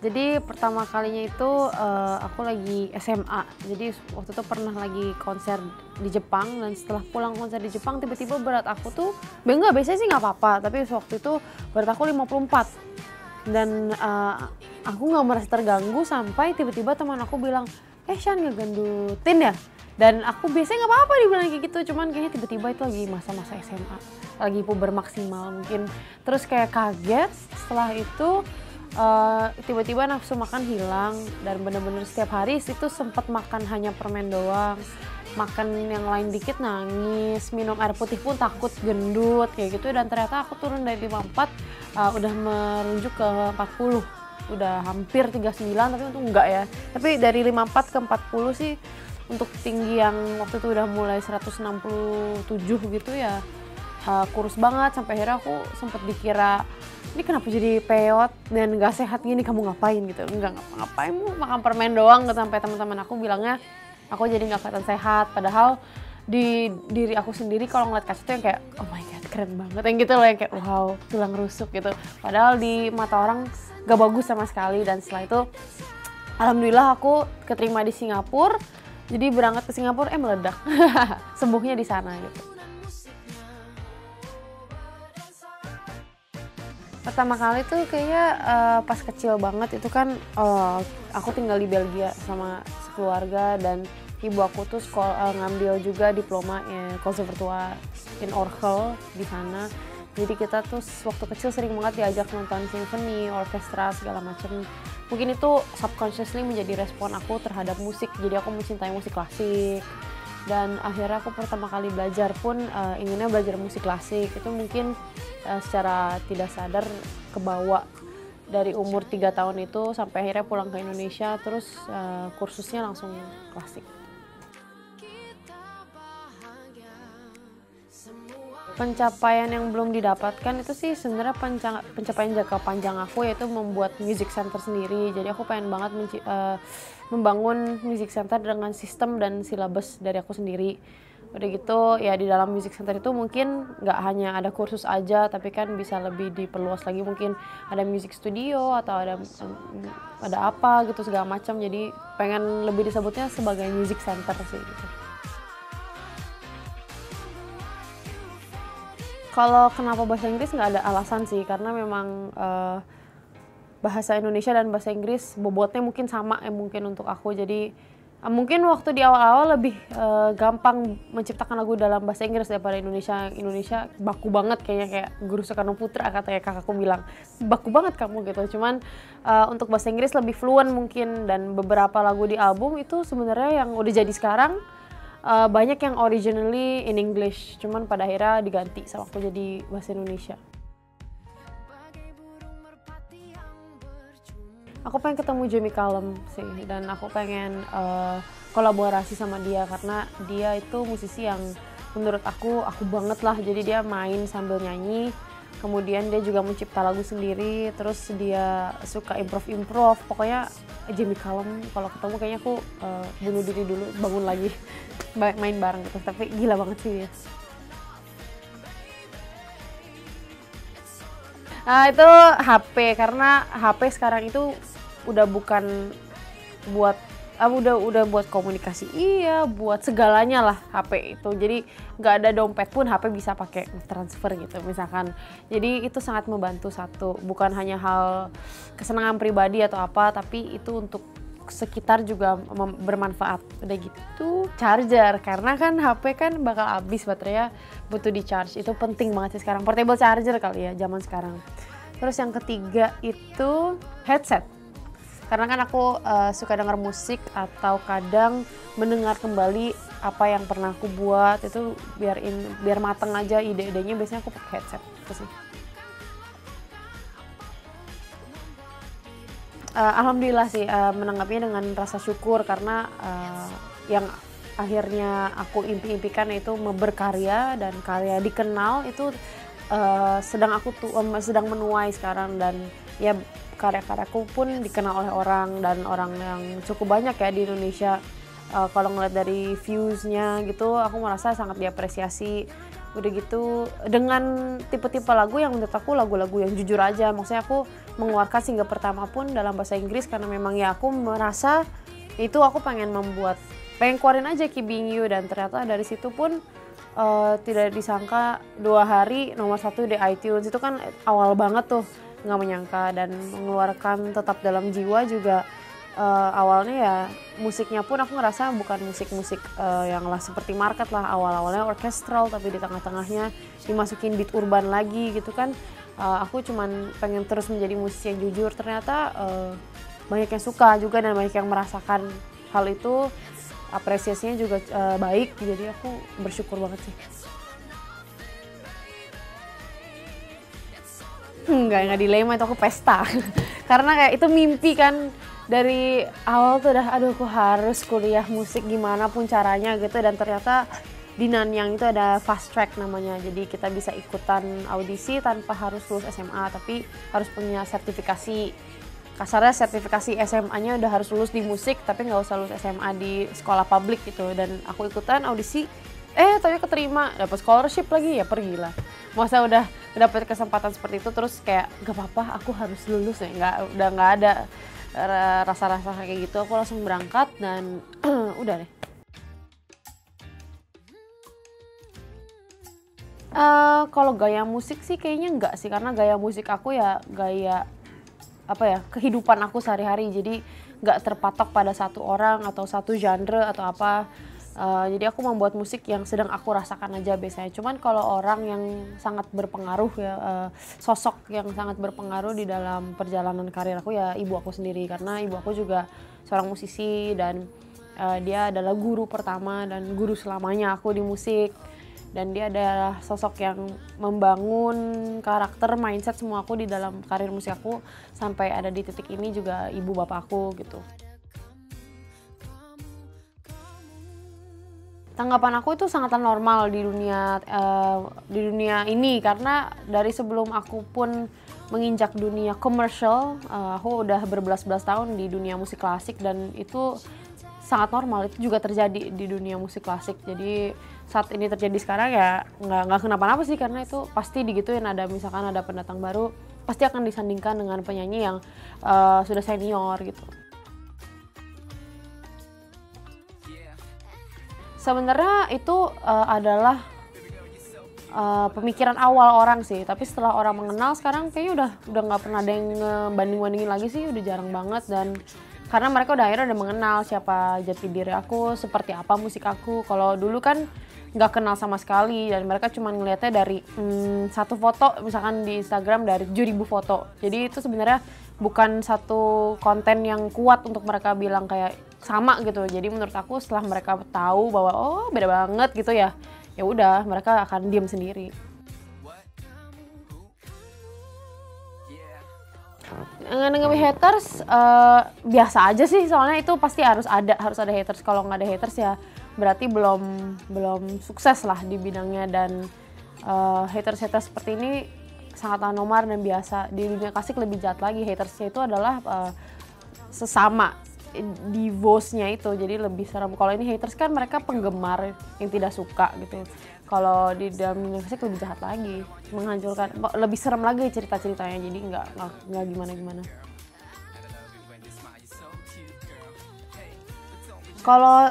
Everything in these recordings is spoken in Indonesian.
Jadi pertama kalinya itu aku lagi SMA. Jadi waktu itu pernah lagi konser di Jepang dan setelah pulang konser di Jepang tiba-tiba berat aku tuh enggak, biasanya sih nggak apa-apa, tapi waktu itu berat aku 54 dan aku nggak merasa terganggu sampai tiba-tiba teman aku bilang, Shan ngegendutin ya? Dan aku biasanya nggak apa-apa dibilang kayak gitu, cuman kayaknya tiba-tiba itu lagi masa-masa SMA, lagi puber maksimal mungkin. Terus kayak kaget setelah itu tiba-tiba nafsu makan hilang dan bener-bener setiap hari itu sempat makan hanya permen doang, makan yang lain dikit nangis, minum air putih pun takut gendut kayak gitu. Dan ternyata aku turun dari 54 udah merujuk ke 40, udah hampir 39 tapi untung enggak ya. Tapi dari 54 ke 40 sih untuk tinggi yang waktu itu udah mulai 167 gitu ya, kurus banget sampai akhirnya aku sempet dikira ini kenapa jadi peot dan gak sehat gini, kamu ngapain gitu. Enggak ngapa-ngapain, makan permen doang gitu. Sampai teman-teman aku bilangnya aku jadi gak kelihatan sehat, padahal di diri aku sendiri kalau ngeliat kaca tuh yang kayak oh my god keren banget yang gitu loh, yang kayak wow tulang rusuk gitu, padahal di mata orang gak bagus sama sekali. Dan setelah itu alhamdulillah aku keterima di Singapura, jadi berangkat ke Singapura meledak sembuhnya di sana gitu. Pertama kali tuh kayaknya pas kecil banget itu kan aku tinggal di Belgia sama sekeluarga dan ibu aku tuh ngambil juga diploma Conservatoire in Orgel di sana. Jadi kita tuh waktu kecil sering banget diajak nonton symphony, orkestra segala macam. Mungkin itu subconsciously menjadi respon aku terhadap musik. Jadi aku mencintai musik klasik. Dan akhirnya aku pertama kali belajar pun inginnya belajar musik klasik. Itu mungkin secara tidak sadar kebawa dari umur 3 tahun itu sampai akhirnya pulang ke Indonesia, terus kursusnya langsung klasik. Pencapaian yang belum didapatkan itu sih sebenarnya pencapaian jangka panjang aku, yaitu membuat music center sendiri. Jadi aku pengen banget membangun music center dengan sistem dan silabus dari aku sendiri. Udah gitu ya di dalam music center itu mungkin nggak hanya ada kursus aja, tapi kan bisa lebih diperluas lagi, mungkin ada music studio atau ada apa gitu segala macam. Jadi pengen lebih disebutnya sebagai music center sih gitu. Kalau kenapa bahasa Inggris nggak ada alasan sih, karena memang bahasa Indonesia dan bahasa Inggris bobotnya mungkin sama ya mungkin untuk aku. Jadi mungkin waktu di awal-awal lebih gampang menciptakan lagu dalam bahasa Inggris daripada Indonesia. Indonesia baku banget kayaknya, kayak Guru Soekarno Putra katanya kakakku bilang, baku banget kamu gitu. Cuman untuk bahasa Inggris lebih fluent mungkin, dan beberapa lagu di album itu sebenarnya yang udah jadi sekarang banyak yang originally in English, cuman pada akhirnya diganti sama aku jadi bahasa Indonesia. Aku pengen ketemu Jamie Cullum sih, dan aku pengen kolaborasi sama dia karena dia itu musisi yang menurut aku banget lah. Jadi dia main sambil nyanyi, kemudian dia juga mencipta lagu sendiri, terus dia suka improv. Pokoknya Jamie Cullum kalau ketemu kayaknya aku bunuh diri dulu, bangun lagi main bareng gitu. Tapi gila banget sih dia. Itu HP, karena HP sekarang itu udah bukan buat udah buat komunikasi, iya buat segalanya lah HP itu. Jadi nggak ada dompet pun HP bisa pakai transfer gitu misalkan. Jadi itu sangat membantu, satu bukan hanya hal kesenangan pribadi atau apa, tapi itu untuk sekitar juga bermanfaat. Udah gitu charger, karena kan HP kan bakal habis baterainya, butuh di charge. Itu penting banget sih sekarang, portable charger kali ya zaman sekarang. Terus yang ketiga itu headset, karena kan aku suka dengar musik atau kadang mendengar kembali apa yang pernah aku buat, itu biar mateng aja ide-idenya. Biasanya aku pakai headset gitu sih. Alhamdulillah sih menanggapinya dengan rasa syukur, karena yang akhirnya aku impi-impikan yaitu berkarya dan karya dikenal itu sedang menuai sekarang. Dan ya karya-karyaku pun dikenal oleh orang, dan orang yang cukup banyak ya di Indonesia. Kalau ngeliat dari views-nya gitu, aku merasa sangat diapresiasi. Udah gitu dengan tipe-tipe lagu yang menurut aku lagu-lagu yang jujur aja. Maksudnya aku mengeluarkan single pertama pun dalam bahasa Inggris karena memang ya aku merasa itu aku pengen keluarin aja Keep Being You, dan ternyata dari situ pun tidak disangka 2 hari nomor 1 di iTunes. Itu kan awal banget tuh, nggak menyangka. Dan mengeluarkan Tetap Dalam Jiwa juga awalnya ya musiknya pun aku ngerasa bukan musik-musik yang lah seperti market lah, awal-awalnya orkestral tapi di tengah-tengahnya dimasukin beat urban lagi gitu kan. Aku cuman pengen terus menjadi musisi yang jujur, ternyata banyak yang suka juga dan banyak yang merasakan hal itu, apresiasinya juga baik, jadi aku bersyukur banget sih. Nggak dilema, itu aku pesta karena kayak itu mimpi kan. Dari awal tuh udah aduh aku harus kuliah musik gimana pun caranya gitu, dan ternyata di Nanyang itu ada fast track namanya, jadi kita bisa ikutan audisi tanpa harus lulus SMA tapi harus punya sertifikasi. Kasarnya sertifikasi SMA-nya udah harus lulus di musik tapi nggak usah lulus SMA di sekolah publik gitu. Dan aku ikutan audisi, tapi keterima, dapat scholarship lagi, ya pergilah. Masa udah dapet kesempatan seperti itu terus kayak gak apa-apa aku harus lulus ya, udah nggak ada rasa-rasa kayak gitu. Aku langsung berangkat dan udah deh. Kalau gaya musik sih kayaknya enggak sih, karena gaya musik aku ya gaya kehidupan aku sehari-hari, jadi nggak terpatok pada satu orang atau satu genre atau apa. Jadi aku membuat musik yang sedang aku rasakan aja biasanya. Cuman kalau orang yang sangat berpengaruh ya, sosok yang sangat berpengaruh di dalam perjalanan karir aku ya ibu aku sendiri, karena ibu aku juga seorang musisi dan dia adalah guru pertama dan guru selamanya aku di musik. Dan dia adalah sosok yang membangun karakter, mindset semua aku di dalam karir musik aku sampai ada di titik ini juga ibu bapak aku gitu. Tanggapan aku itu sangatlah normal di dunia ini, karena dari sebelum aku pun menginjak dunia komersial, aku udah berbelas-belas tahun di dunia musik klasik dan itu sangat normal. Itu juga terjadi di dunia musik klasik. Jadi saat ini terjadi sekarang ya nggak kenapa-napa sih, karena itu pasti digituin. Misalkan ada pendatang baru pasti akan disandingkan dengan penyanyi yang sudah senior gitu. Sebenarnya itu adalah pemikiran awal orang sih, tapi setelah orang mengenal sekarang kayaknya udah nggak pernah ada yang ngebanding-bandingin lagi sih, udah jarang banget. Dan karena mereka akhirnya udah mengenal siapa jati diri aku, seperti apa musik aku. Kalau dulu kan nggak kenal sama sekali dan mereka cuma ngelihatnya dari satu foto misalkan di Instagram dari 7.000 foto. Jadi itu sebenarnya bukan satu konten yang kuat untuk mereka bilang kayak sama gitu. Jadi menurut aku setelah mereka tahu bahwa oh beda banget gitu ya udah mereka akan diam sendiri. Ngedengerin haters biasa aja sih, soalnya itu pasti harus ada haters. Kalau nggak ada haters ya berarti belum sukses lah di bidangnya. Dan haters seperti ini sangat anomar dan biasa. Di dunia klasik lebih jahat lagi, hatersnya itu adalah sesama di voice-nya itu, jadi lebih serem. Kalau ini haters kan mereka penggemar yang tidak suka gitu. Kalau di dalam dunia klasik lebih jahat lagi, menghancurkan, lebih serem lagi cerita-ceritanya, jadi nggak gimana-gimana. Kalau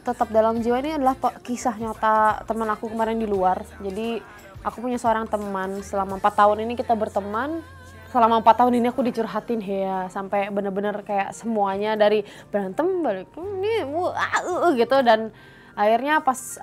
Tetap Dalam Jiwa ini adalah kisah nyata teman aku kemarin di luar. Jadi aku punya seorang teman, selama 4 tahun ini kita berteman. Selama 4 tahun ini aku dicurhatin ya, sampai bener-bener kayak semuanya, dari berantem balik ini gitu. Dan akhirnya pas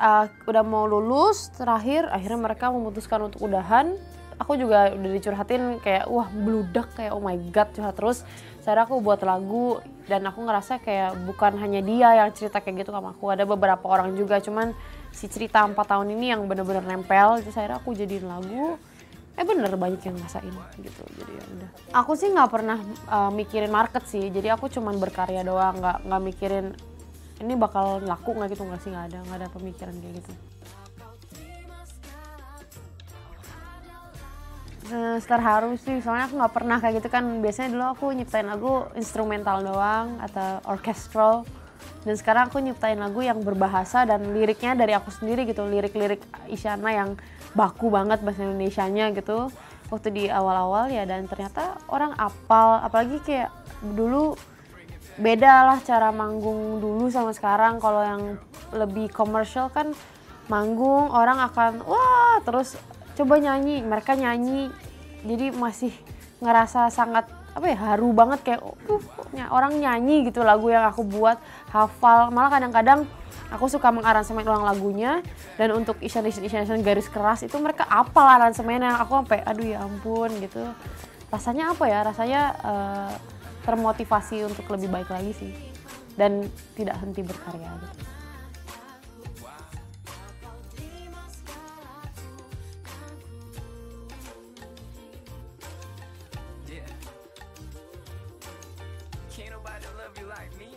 udah mau lulus akhirnya mereka memutuskan untuk udahan. Aku juga udah dicurhatin kayak wah bludak, kayak oh my god curhat terus. Akhirnya aku buat lagu dan aku ngerasa kayak bukan hanya dia yang cerita kayak gitu sama aku, ada beberapa orang juga, cuman si cerita 4 tahun ini yang bener-bener nempel. Terus akhirnya aku jadiin lagu. Bener banyak yang ngerasain gitu, jadi ya udah. Aku sih nggak pernah mikirin market sih, jadi aku cuman berkarya doang, nggak mikirin ini bakal laku nggak gitu, nggak sih, nggak ada pemikiran kayak gitu. Terharu sih, soalnya aku nggak pernah kayak gitu kan. Biasanya dulu aku nyiptain lagu instrumental doang atau orchestral. Dan sekarang aku nyiptain lagu yang berbahasa dan liriknya dari aku sendiri gitu, lirik-lirik Isyana yang baku banget bahasa Indonesianya gitu. Waktu di awal-awal ya, dan ternyata orang apal, apalagi kayak dulu beda lah cara manggung dulu sama sekarang. Kalau yang lebih komersial kan manggung orang akan wah terus coba nyanyi, mereka nyanyi. Jadi masih ngerasa sangat apa ya, haru banget kayak orang nyanyi gitu lagu yang aku buat, hafal. Malah kadang-kadang aku suka mengaransemen ulang lagunya, dan untuk Isyana garis keras itu mereka apal aransemennya, aku sampai aduh ya ampun gitu. Rasanya apa ya, rasanya termotivasi untuk lebih baik lagi sih, dan tidak henti berkarya gitu. Can't nobody love you like me.